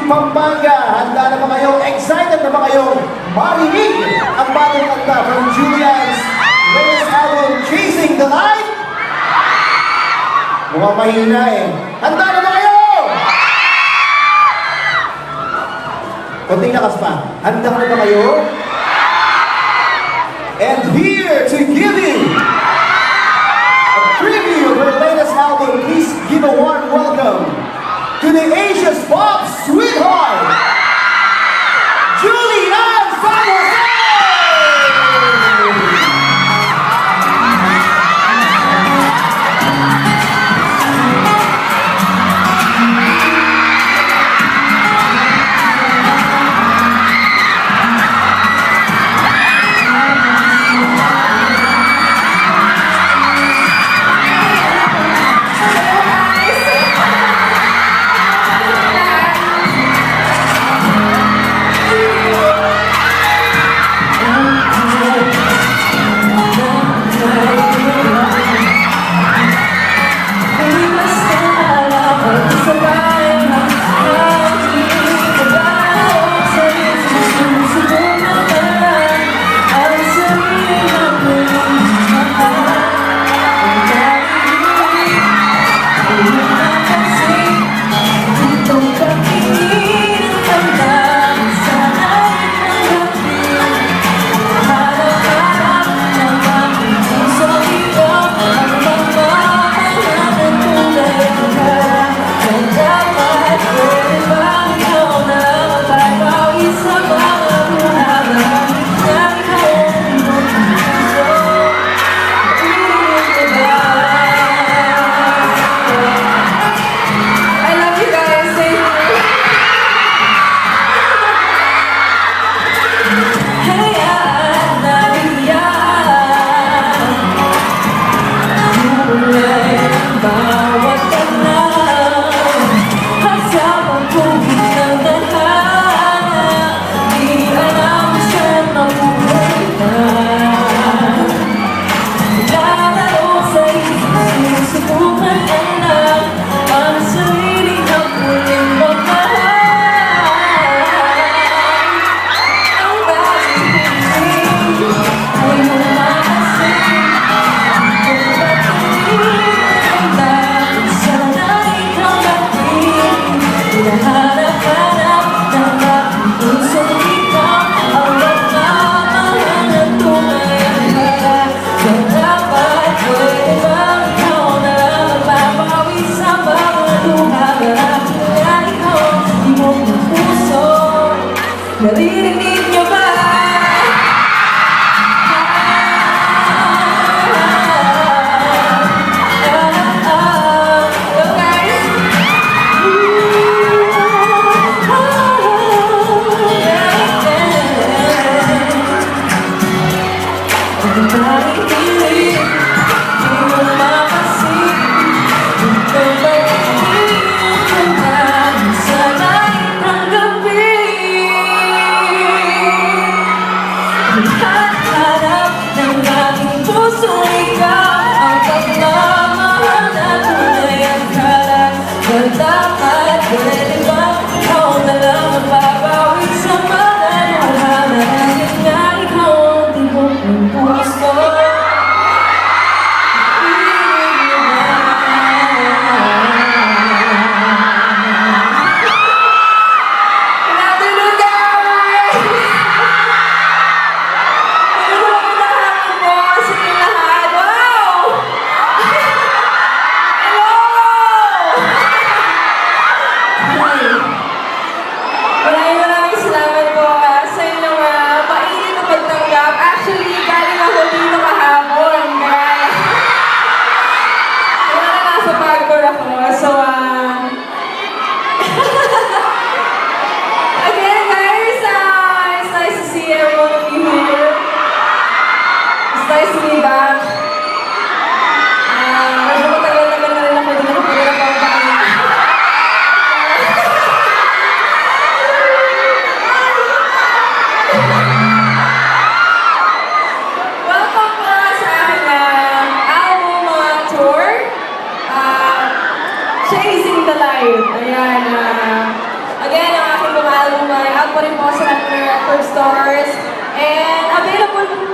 Pampanga. Handa na ba kayo? Excited na ba kayo marinig ang bagong kanta from Julian's latest album, Chasing the Light? Mukhang mahina eh. Handa na ba kayo? Konting lakas pa. Handa na ba kayo? And here to give you a preview of her latest album, please give a warm welcome to the Asia's pop sweetheart, Julian San Jose! Naririnig niyo ba? Hello guys! Ang daming pilit, di mo mapasin. Ikaw ba'y hindi ka na sanay ng gabi? our stores. And available